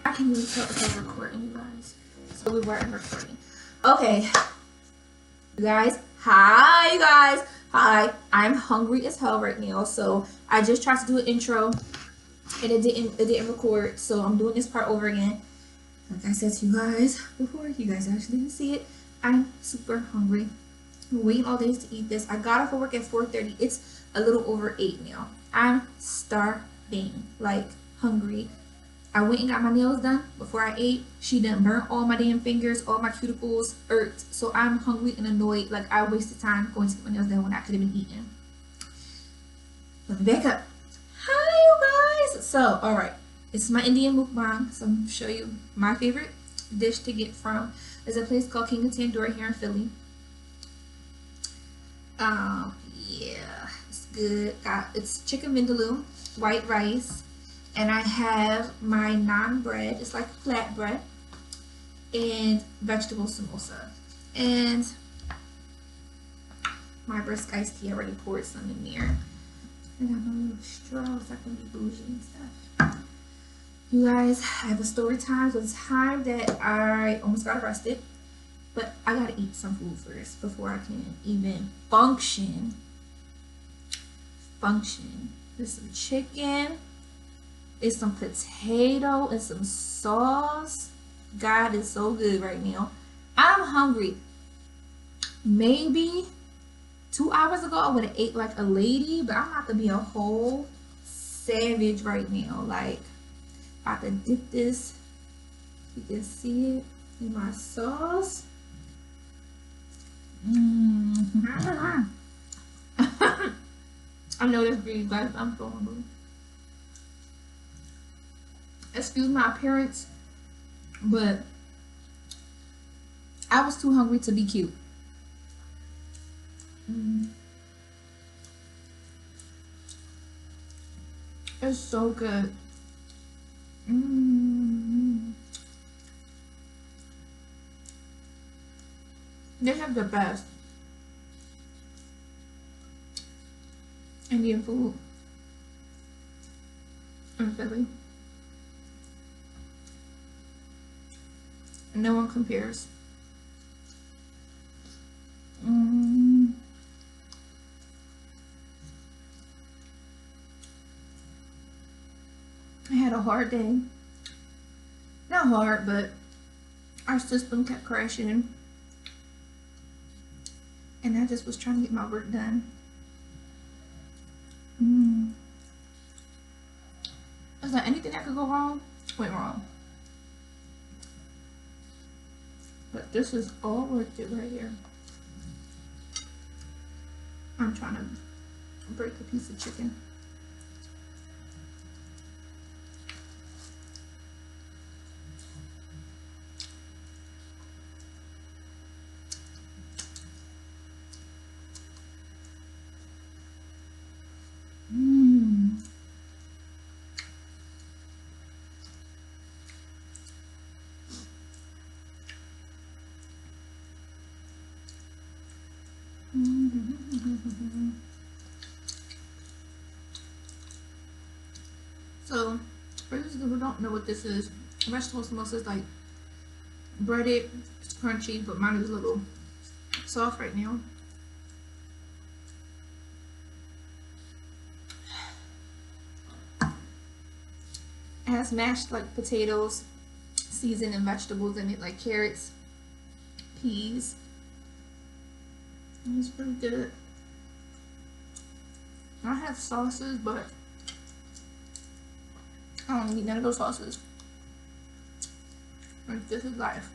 I can even tell if I'm recording, you guys. So we weren't recording. Okay. You guys. Hi, you guys. Hi. I'm hungry as hell right now. So I just tried to do an intro and it didn't record. So I'm doing this part over again. Like I said to you guys before, you guys actually didn't see it. I'm super hungry. I'm waiting all day to eat this. I got off of work at 4:30. It's a little over 8 now. I'm starving, like hungry. I went and got my nails done before I ate. She done burnt all my damn fingers, all my cuticles irked. So I'm hungry and annoyed. Like I wasted time going to get my nails done when I could have been eating. Let me back up. Hi, you guys. So, all right. It's my Indian mukbang. So I'm going to show you my favorite dish to get from. There's a place called King of Tandoori here in Philly. Yeah, it's good. It's chicken vindaloo, white rice, and I have my naan bread. It's like flat bread, and vegetable samosa, and my brisk iced tea. I already poured some in there. And I have a little straw so I can be bougie and stuff. You guys, I have a story time. So it's time that I almost got arrested. But I gotta eat some food first before I can even function. There's some chicken. There's some potato and some sauce. God is so good right now. I'm hungry. Maybe 2 hours ago I would have ate like a lady, but I'm not gonna be a whole savage right now. Like, about to dip this. You can see it in my sauce. I know this greedy, guys. I'm so hungry. Excuse my appearance, but I was too hungry to be cute. It's so good. They have the best Indian food in Philly. No one compares. I had a hard day. Not hard, but our system kept crashing. And I just was trying to get my work done. Is there anything that could go wrong? Went wrong. But this is all worth it right here. I'm trying to break a piece of chicken. So, for those who don't know what this is, vegetable samosa is like breaded, it's crunchy, but mine is a little soft right now. It has mashed like potatoes, seasoned and vegetables in it, like carrots, peas. It's pretty good. I have sauces, but I don't need none of those sauces. Like, this is life.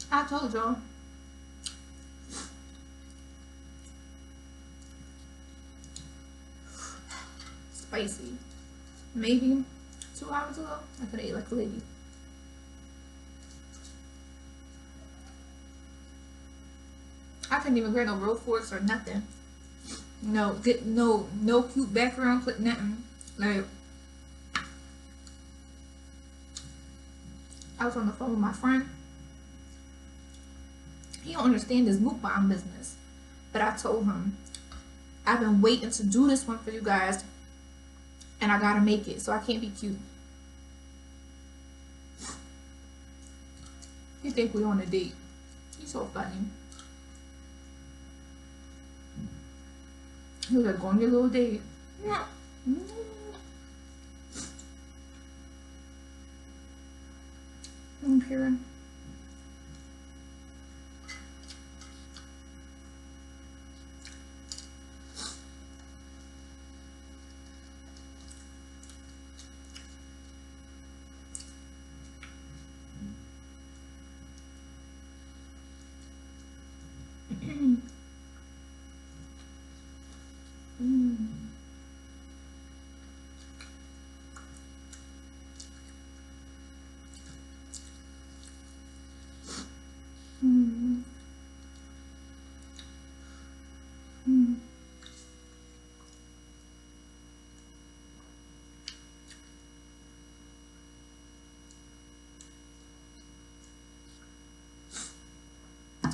I told y'all. Spicy. Maybe 2 hours ago, I could have ate like a lady. I couldn't even grab no roll forks or nothing. No, get no cute background clip, nothing. Like, I was on the phone with my friend. He don't understand this mukbang business. But I told him, I've been waiting to do this one for you guys, and I gotta make it, so I can't be cute. You think we on a date? He's so funny. He was like, go on your little date. Yeah. Okay.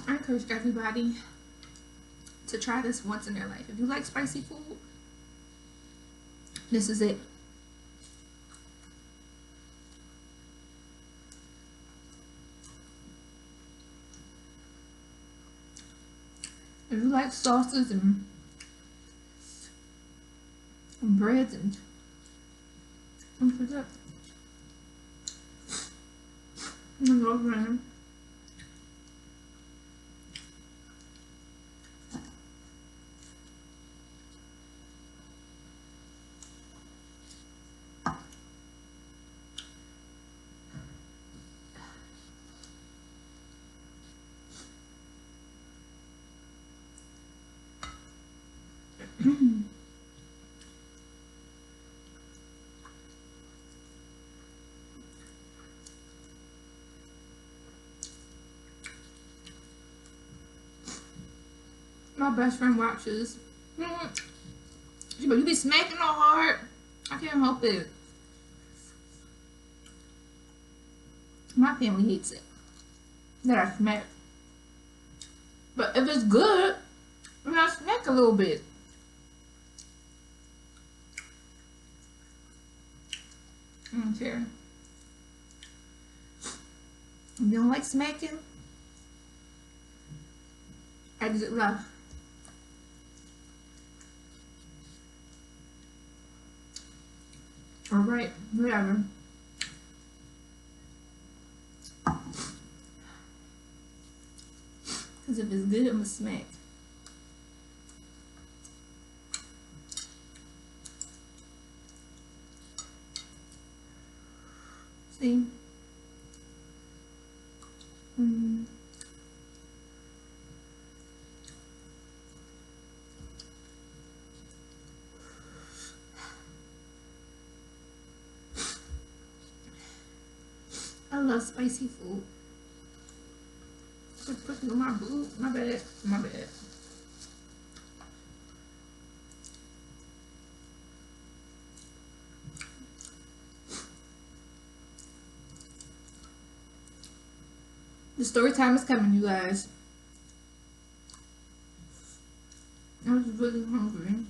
I encourage everybody to try this once in their life. If you like spicy food, this is it. If you like sauces and breads and this is it. My best friend watches. She be, you be smacking all hard. I can't help it. My family hates it that I smack. But if it's good, then I smack a little bit. Okay. If you don't like smacking, exit left. Or right, whatever. Because if it's good, I'm gonna smack. See? I love spicy food. Just put it on my boob. My bad. My bad. The story time is coming, you guys. I was really hungry.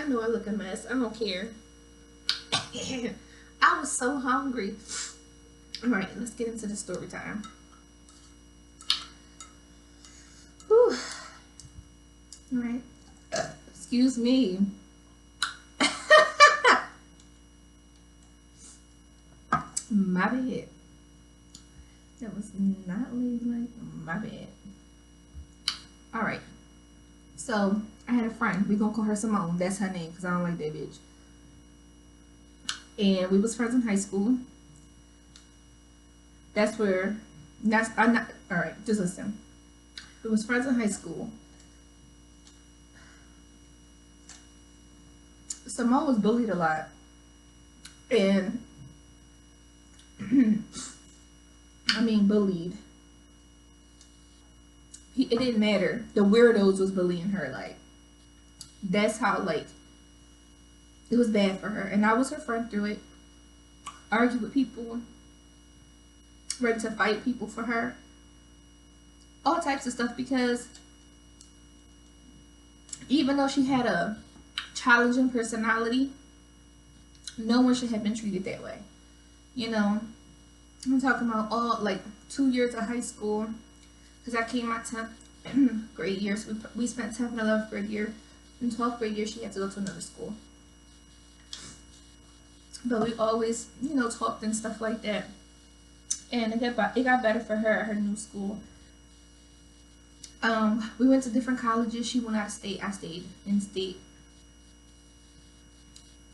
I know I look a mess. I don't care. I was so hungry. All right, let's get into the story time. Whew. All right. Excuse me. My bad. That was not ladylike. My bad. All right. So I had a friend. We gonna call her Simone. That's her name because I don't like that bitch. And we was friends in high school. That's where. I'm not. All right. Just listen. We was friends in high school. Simone was bullied a lot, and I mean bullied. It didn't matter. The weirdos was bullying her. Like, that's how, like, it was bad for her. And I was her friend through it. Argue with people, ready to fight people for her, all types of stuff, because even though she had a challenging personality, no one should have been treated that way. You know, I'm talking about all, like, 2 years of high school, because I came my 10th grade year, so we spent 10th and 11th grade year. In 12th grade year, she had to go to another school. But we always, you know, talked and stuff like that. And it got better for her at her new school. We went to different colleges. She went out of state. I stayed in state.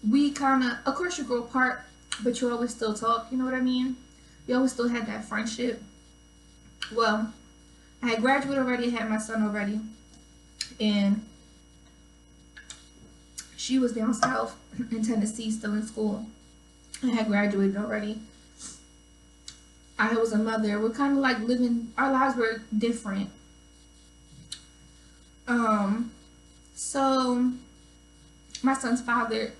We kind of course you grow apart, but you always still talk, you know what I mean? We always still had that friendship. Well, I had graduated already, I had my son already, and she was down south in Tennessee still in school. I had graduated already. I was a mother. We're kind of like living, our lives were different. So my son's father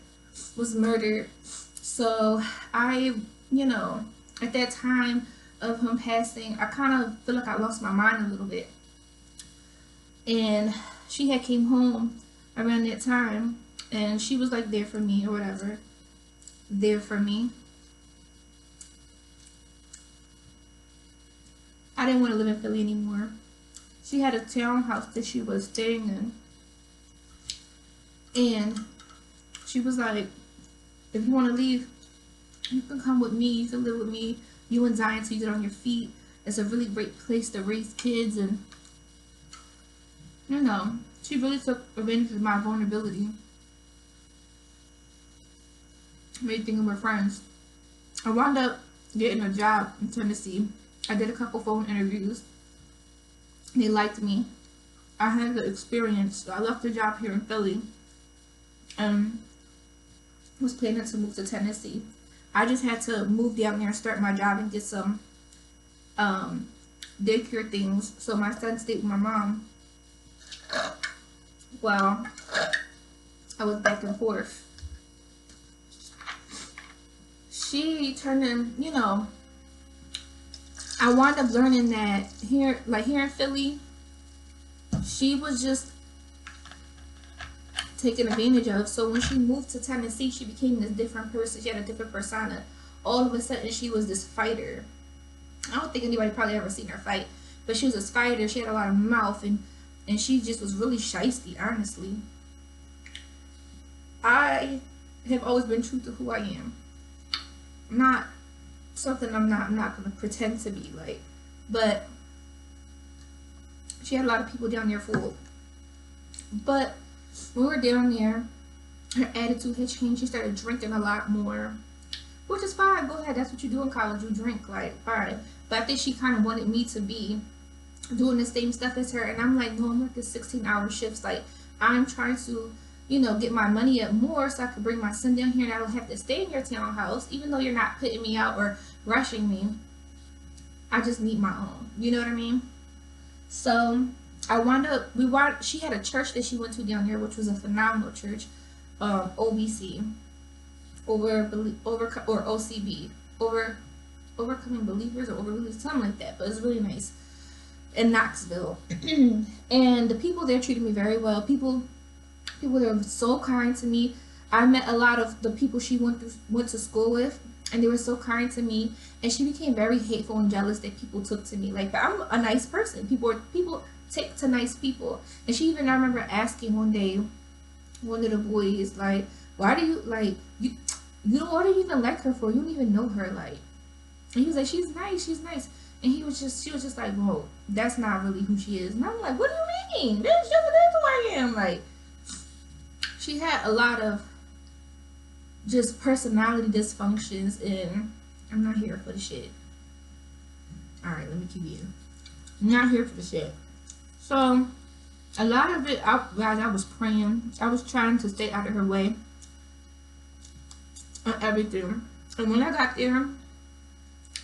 was murdered. So I, you know, at that time of him passing, I kind of feel like I lost my mind a little bit. And she had came home around that time, and she was like there for me or whatever. There for me. I didn't want to live in Philly anymore. She had a townhouse that she was staying in. And she was like, if you want to leave, you can come with me. You can live with me. You and Zion till you get on your feet. It's a really great place to raise kids. And, you know, she really took advantage of my vulnerability. Made things with friends. I wound up getting a job in Tennessee. I did a couple phone interviews. They liked me. I had the experience. So I left the job here in Philly. Was planning to move to Tennessee. I just had to move down there and start my job and get some daycare things. So my son stayed with my mom. Well, I was back and forth. She turned in, you know, I wound up learning that here in Philly, she was just taken advantage of. So when she moved to Tennessee, she became this different person. She had a different persona. All of a sudden, she was this fighter. I don't think anybody probably ever seen her fight, but she was a fighter. She had a lot of mouth, and she just was really shiesty, honestly. I have always been true to who I am. Not something I'm not going to pretend to be like. But she had a lot of people down there fooled. But when we were down there, her attitude had changed. She started drinking a lot more, which is fine. Go ahead. That's what you do in college. You drink, like, fine. But I think she kind of wanted me to be doing the same stuff as her. And I'm like, no, I'm working 16-hour shifts. Like, I'm trying to, you know, get my money up more so I could bring my son down here and I don't have to stay in your townhouse, even though you're not putting me out or rushing me. I just need my own. You know what I mean? So I wound up, she had a church that she went to down there, which was a phenomenal church, OBC, or OCB, Overcoming Believers or Overbelievers, something like that. But it's really nice in Knoxville. And the people there treated me very well. People People that were so kind to me. I met a lot of the people she went to school with, and they were so kind to me. And she became very hateful and jealous that people took to me. Like, I'm a nice person. People take to nice people. And she even, I remember asking one day, one of the boys, like, why do you like you don't, what do you even like her for? You don't even know her, like. And he was like, she's nice, she's nice. And she was just like, whoa, that's not really who she is. And I'm like, what do you mean? That's who I am. Like, she had a lot of just personality dysfunctions, and I'm not here for the shit. Alright, let me keep you. I'm not here for the shit. So, a lot of it, guys, I was praying. I was trying to stay out of her way on everything. And when I got there,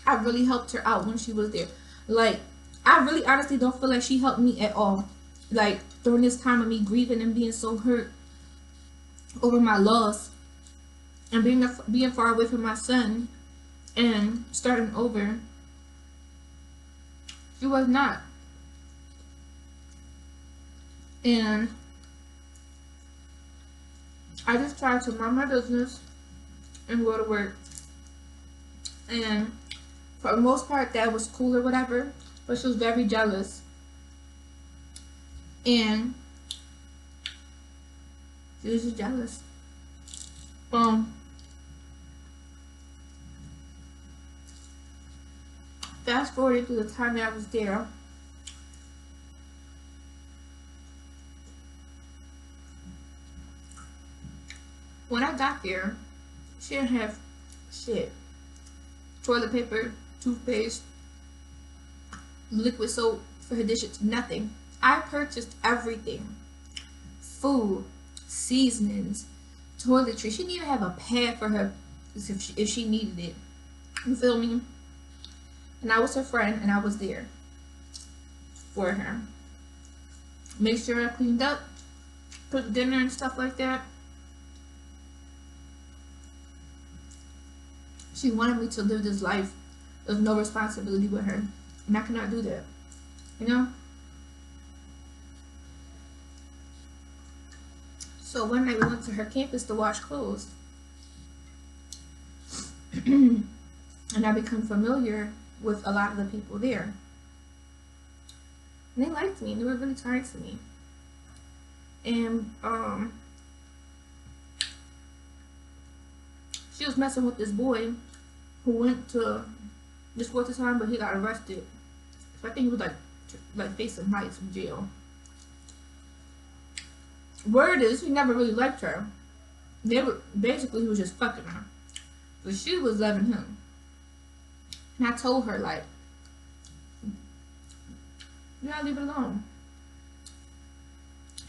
I really helped her out when she was there. Like, I really honestly don't feel like she helped me at all. Like, during this time of me grieving and being so hurt over my loss and being far away from my son and starting over, she was not. And I just tried to mind my business and go to work. And for the most part, that was cool or whatever. But she was very jealous. And she was just jealous. Fast forwarding through the time that I was there. When I got there, she didn't have shit. Toilet paper, toothpaste, liquid soap for her dishes, nothing. I purchased everything. Food, seasonings, toiletry. She didn't even have a pad for her if she needed it. You feel me? And I was her friend, and I was there for her. Make sure I cleaned up, cooked dinner and stuff like that. She wanted me to live this life of no responsibility with her. And I cannot do that. You know? So one night we went to her campus to wash clothes. And I become familiar with a lot of the people there. And they liked me, and they were really kind to me. And she was messing with this boy who went to this school at the time, but he got arrested. So I think he was like facing life in jail. Word is, he never really liked her. He was just fucking her. But she was loving him. And I told her, like, you gotta leave it alone.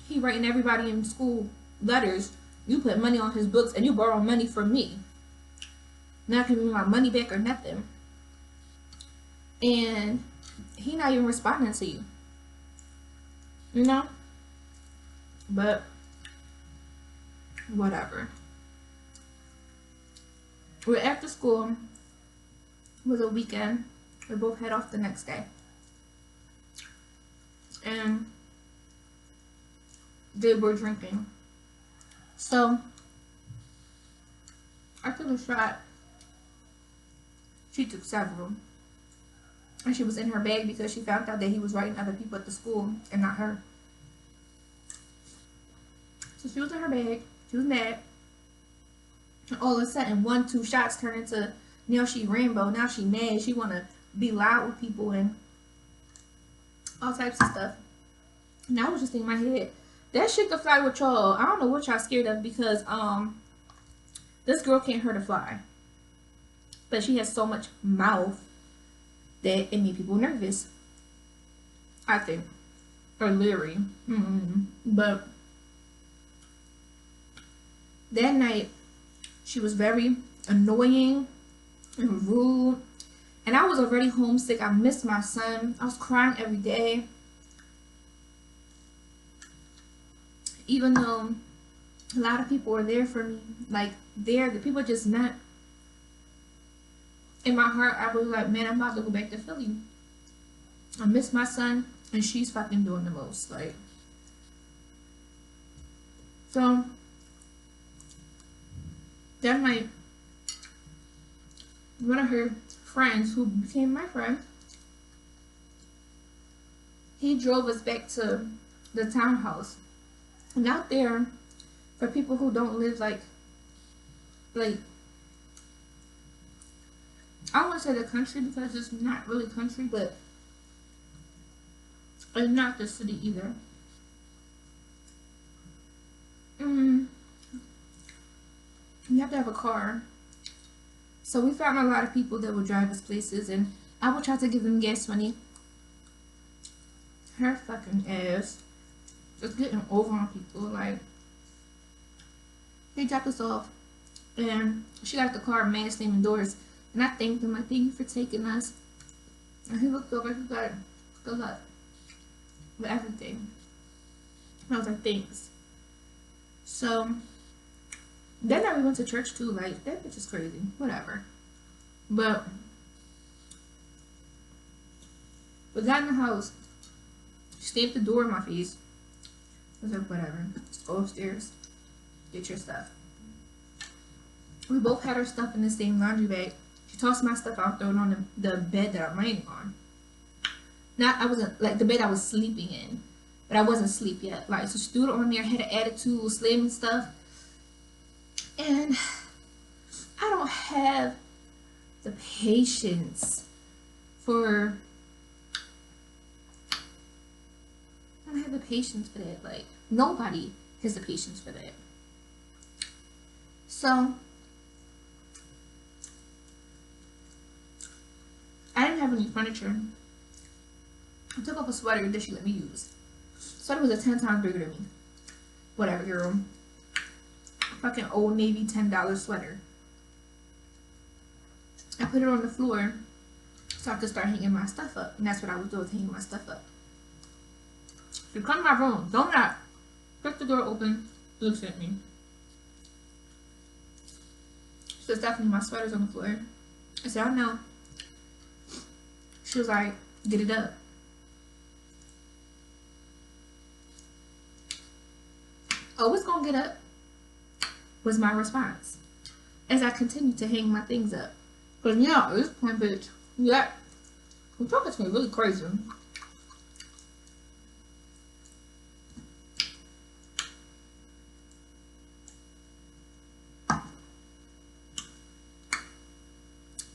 He writing everybody in school letters. You put money on his books and you borrow money from me. Not giving me my money back or nothing. And he not even responding to you. You know? But whatever. We're after school. It was a weekend. We both head off the next day. And they were drinking. So I took a shot. She took several. And she was in her bag because she found out that he was writing other people at the school and not her. So she was in her bag. She was mad. And all of a sudden, 1-2 shots turned into, now she Rambo. Now she mad. She want to be loud with people and all types of stuff. And I was just in my head, that shit could fly with y'all. I don't know what y'all scared of, because this girl can't hurt a fly. But she has so much mouth that it made people nervous, I think. Or leery. But that night, she was very annoying and rude. And I was already homesick. I missed my son. I was crying every day. Even though a lot of people were there for me. Like, the people just not. In my heart, I was like, man, I'm about to go back to Philly. I miss my son, and she's fucking doing the most. Like, So then one of her friends who became my friend, he drove us back to the townhouse. And out there, for people who don't live like I don't want to say the country because it's not really country, but it's not the city either. You have to have a car. So we found a lot of people that would drive us places, and I would try to give them gas money. Her fucking ass just getting over on people. Like, he dropped us off, and she got the car, man slamming doors. And I thanked him, like, thank you for taking us. And he looked over, he was like, good luck with everything. And I was like, thanks. So then we went to church too. Like, that bitch is crazy. Whatever. But we got in the house. She stamped the door in my face. I was like, whatever. Just go upstairs. Get your stuff. We both had our stuff in the same laundry bag. She tossed my stuff out, throw it on the bed that I'm laying on. I wasn't, like, the bed I was sleeping in. But I wasn't asleep yet. Like, so she threw it on there, had an attitude, was slamming stuff. And I don't have the patience for... I don't have the patience for that. Like, nobody has the patience for that. So I didn't have any furniture. I took off a sweater that she let me use. Sweater was a 10 times bigger than me. Whatever, girl. Fucking Old Navy $10 sweater. I put it on the floor so I could start hanging my stuff up. And that's what I was doing, hanging my stuff up. She come to my room. Don't knock. Pick the door open. Looks at me. She said, Stephanie, my sweater's on the floor. I said, I know. She was like, get it up. Oh, it's gonna get up, was my response. As I continued to hang my things up. Because, yeah, this point, bitch, yeah, I'm talking to me really crazy.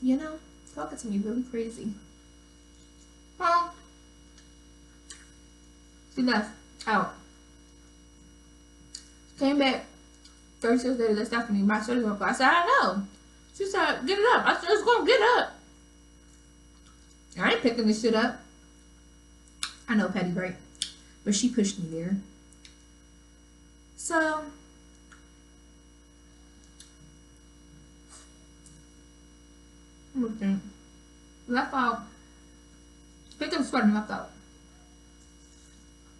You know, talking to me really crazy. Well, she left out. Came back 36 days later, Stephanie, my sweater's on fire. I said, I know. She said, get it up. I said, it's gonna get up. I ain't picking this shit up. I know, petty, right? But she pushed me there. So okay. Left out. Picked up the sweater and left out.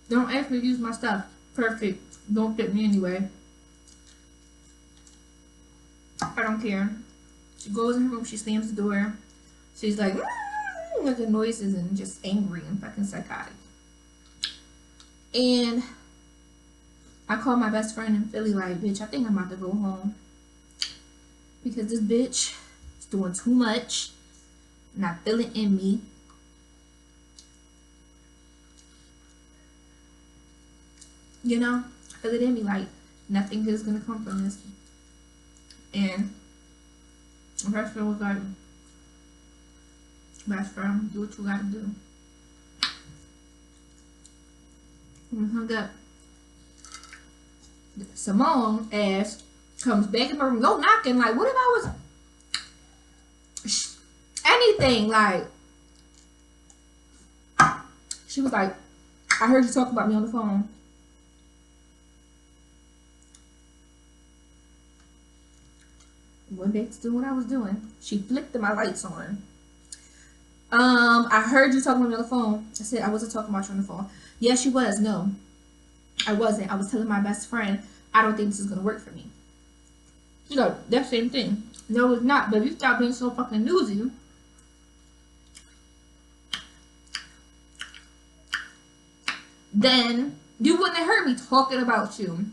Don't ask me to use my stuff. Perfect. Don't fit me anyway. I don't care. She goes in her room, she slams the door. She's like, making noises and just angry and fucking psychotic. And I called my best friend in Philly like, bitch, I think I'm about to go home. Because this bitch is doing too much. Not feeling in me. You know? I feel it in me like nothing is gonna come from this. And my best friend was like, best friend, do what you gotta do. And we hung up. Simone ass comes back in my room, go knocking, like, what if I was anything, like, she was like, I heard you talk about me on the phone. Went back to do what I was doing. She flicked my lights on. I heard you talking about me on the phone. I said I wasn't talking about you on the phone. Yes, she was. No, I wasn't. I was telling my best friend, I don't think this is gonna work for me. You know, that same thing. No, it's not. But if you stop being so fucking nosy, then you wouldn't have heard me talking about you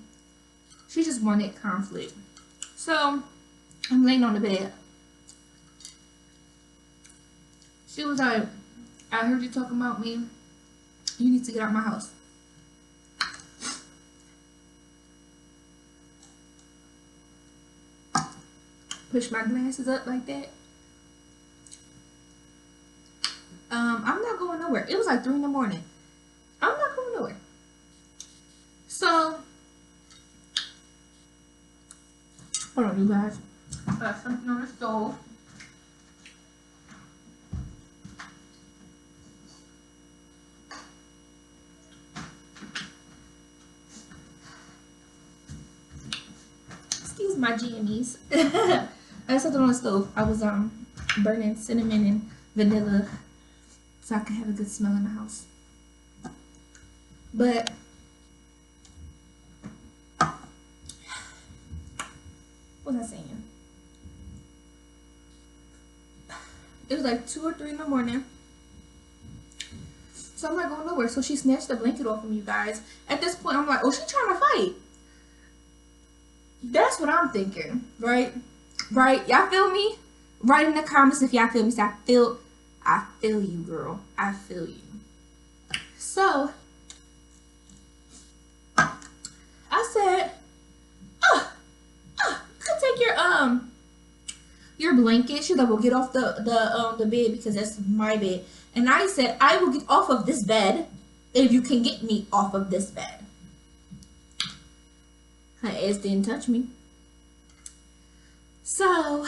She just wanted conflict. So I'm laying on the bed. She was like, I heard you talking about me. You need to get out of my house. Push my glasses up like that. I'm not going nowhere. It was like 3 in the morning. I'm not going nowhere. So, hold on, you guys. I got something on the stove. Excuse my jammies. I had something on the stove. I was burning cinnamon and vanilla so I could have a good smell in the house. But what was I saying? It was like 2 or 3 in the morning. So I'm not going nowhere. So she snatched the blanket off of me, you guys. At this point, I'm like, oh, she's trying to fight. That's what I'm thinking, right? Right? Y'all feel me? Write in the comments if y'all feel me. So I feel you, girl. I feel you. So I said, you can take your blanket. She's like, well, get off the bed because that's my bed. And I said, I will get off of this bed if you can get me off of this bed. Her ass didn't touch me. So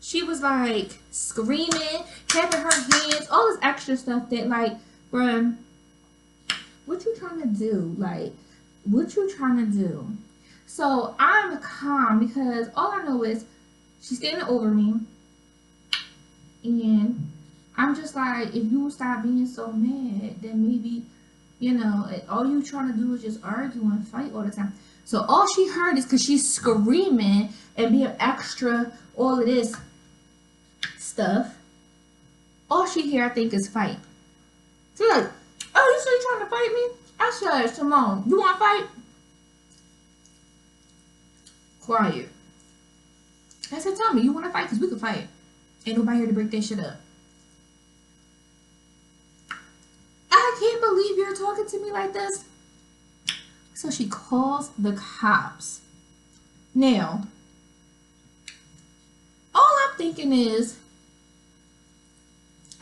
she was like screaming, having her hands, all this extra stuff that like, bruh, what you trying to do? Like, what you trying to do? So I'm calm because all I know is she's standing over me. And I'm just like, if you stop being so mad, then maybe, you know, all you trying to do is just argue and fight all the time. So all she heard is because she's screaming and being extra, all of this stuff. All she hear, I think, is fight. She's like, oh, you say you trying to fight me? I said, Simone, you want to fight? Quiet. I said, tell me, you want to fight? Because we can fight. Ain't nobody here to break that shit up. I can't believe you're talking to me like this. So she calls the cops. Now, all I'm thinking is,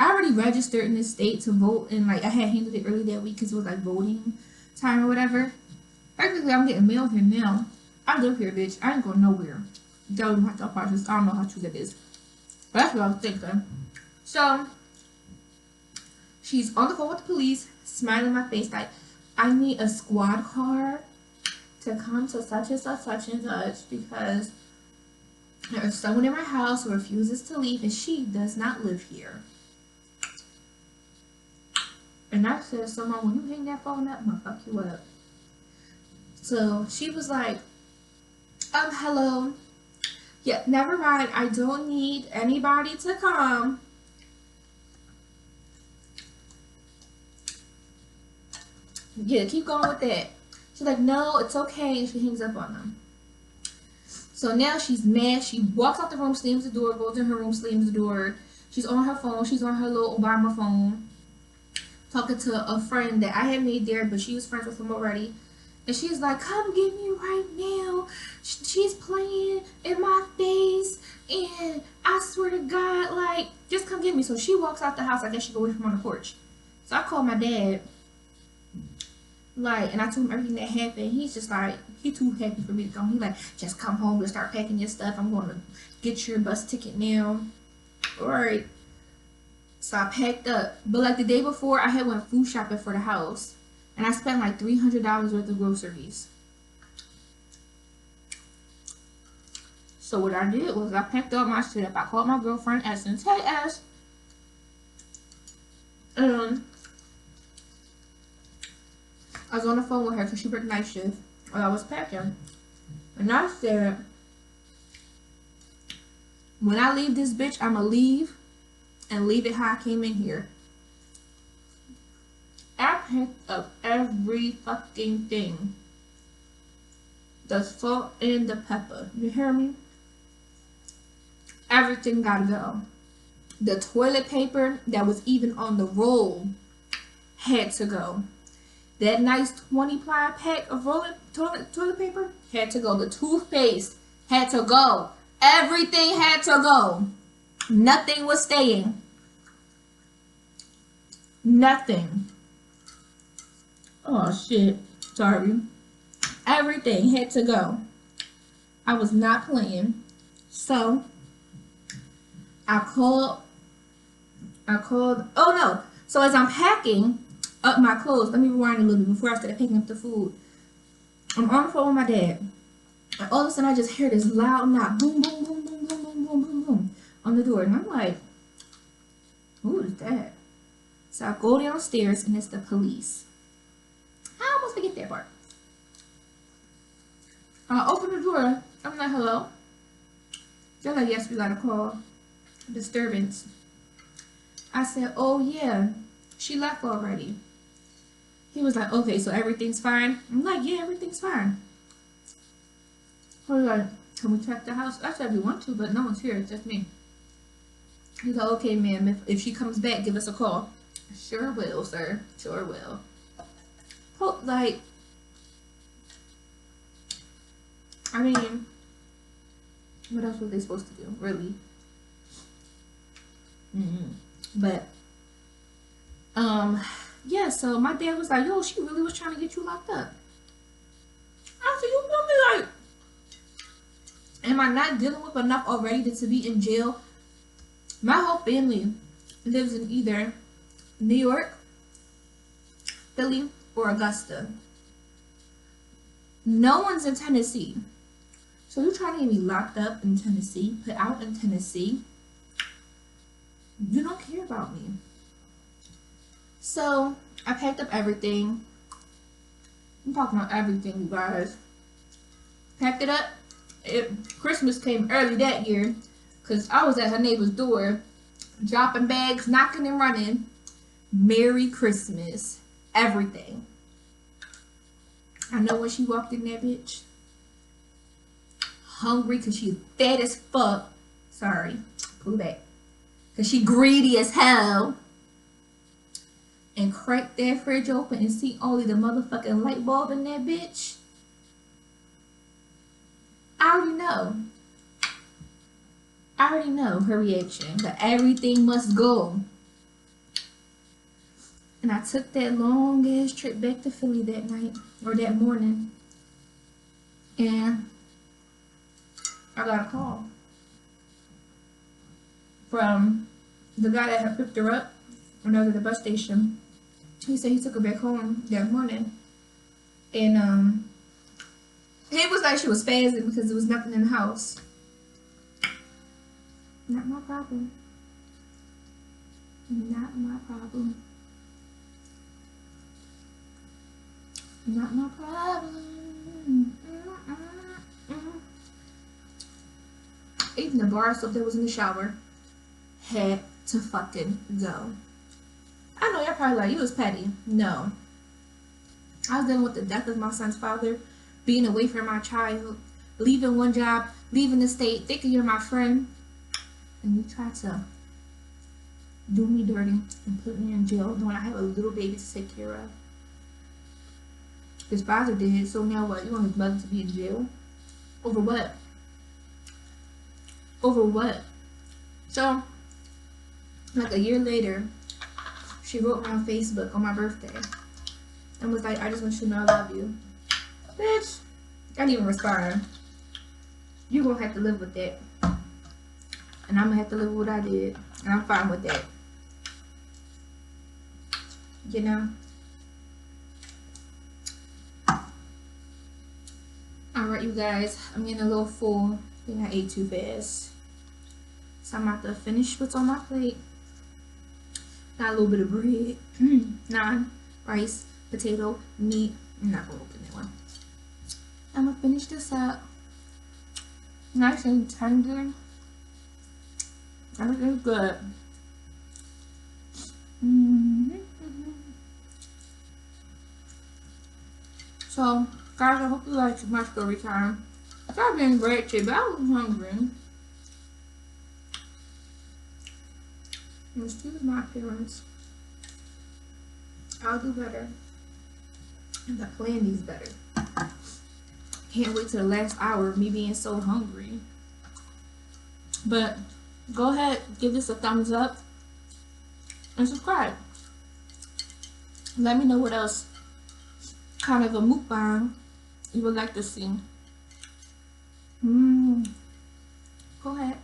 I already registered in this state to vote, and like I had handled it early that week because it was like voting time or whatever. Practically, I'm getting mail here now. I live here, bitch. I ain't going nowhere. That was my thought process. I don't know how true that is, but that's what I was thinking. So she's on the phone with the police, smiling in my face like, I need a squad car to come to such and such, such and such, because there's someone in my house who refuses to leave and she does not live here. And I said, someone, when you hang that phone up, I'm gonna fuck you up. So she was like, hello. Yeah, never mind. I don't need anybody to come. Yeah, keep going with that. She's like, no, it's okay. And she hangs up on them. So now she's mad. She walks out the room, slams the door, goes in her room, slams the door. She's on her phone. She's on her little Obama phone, talking to a friend that I had made there, but she was friends with him already. And she's like, come get me right now. She's playing in my face. And I swear to God, like, just come get me. So she walks out the house. I guess she go with him on the porch. So I called my dad. Like, and I told him everything that happened. He's just like, he too happy for me to go. He like, just come home and start packing your stuff. I'm going to get your bus ticket now. All right. So I packed up. But like the day before, I had went food shopping for the house. And I spent like $300 worth of groceries. So what I did was I packed up my shit up. I called my girlfriend Essence. Hey, Ess. I was on the phone with her because she worked night shift while I was packing. And I said, when I leave this bitch, I'ma leave and leave it how I came in here. I picked up every fucking thing. the salt, and the pepper. You hear me? Everything gotta go. The toilet paper that was even on the roll had to go. That nice 20-ply pack of rolling toilet paper had to go. The toothpaste had to go. Everything had to go. Nothing was staying. Nothing. Oh shit. Sorry. Everything had to go. I was not playing. So I called. Oh no. So as I'm packing up my clothes, let me rewind a little bit before I started picking up the food. I'm on the phone with my dad. And all of a sudden I just hear this loud knock. Boom, boom, boom, boom, boom, boom, boom, boom, boom. On the door. And I'm like, who is that? So I go downstairs and it's the police. I almost forget that part. I open the door. I'm like, hello? They're like, yes, we got a call. Disturbance. I said, oh yeah, she left already. He was like, okay, so everything's fine? I'm like, yeah, everything's fine. He was like, can we check the house? I said we want to, but no one's here, it's just me. He's like, okay, ma'am, if she comes back, give us a call. Sure will, sir. Sure will. Like, I mean, what else were they supposed to do, really? But, yeah, so my dad was like, yo, she really was trying to get you locked up. I said, you feel me? Like, am I not dealing with enough already to be in jail? My whole family lives in either New York, Philly, or Augusta. No one's in Tennessee. So you're trying to get me locked up in Tennessee, put out in Tennessee? You don't care about me. So I packed up everything. I'm talking about everything, you guys. Packed it up. Christmas came early that year because I was at her neighbor's door dropping bags, knocking and running. Merry Christmas. Everything. I know when she walked in that bitch. Hungry because she's fat as fuck. Sorry. Pull back. Because she greedy as hell. And crack that fridge open and see only the motherfucking light bulb in that bitch. I already know her reaction. That everything must go. And I took that long ass trip back to Philly that night. Or that morning. And I got a call from the guy that had picked her up when I was at the bus station. He said he took her back home that morning. And he was like she was spazzing because there was nothing in the house. Not my problem. Not my problem. Not my problem. Even the bar soap that was in the shower had to fucking go. I know y'all probably like, you was petty. No. I was dealing with the death of my son's father, being away from my child, leaving one job, leaving the state, thinking you're my friend, and you try to do me dirty and put me in jail knowing I have a little baby to take care of. His father did, so now what? You want his mother to be in jail? Over what? Over what? So, like a year later, she wrote me on Facebook on my birthday and was like, I just want you to know I love you. Bitch, I didn't even respond. You gonna have to live with that. And I'm gonna have to live with what I did. And I'm fine with that. You know? Alright, you guys. I'm getting a little full. I think I ate too fast. So I'm about to finish what's on my plate. Got a little bit of bread, naan, rice, potato, meat. I'm not gonna open that one. I'm gonna finish this up. Nice and tender. Everything's good. So Guys, I hope you liked my story time. I've been great today, but I was hungry. Excuse my appearance. I'll do better. And I plan these better. Can't wait till the last hour of me being so hungry. But go ahead, give this a thumbs up and subscribe. Let me know what else kind of a mukbang you would like to see. Go ahead.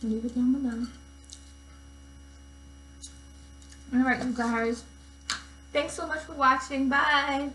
Leave it down below. Alright, you guys. Thanks so much for watching. Bye.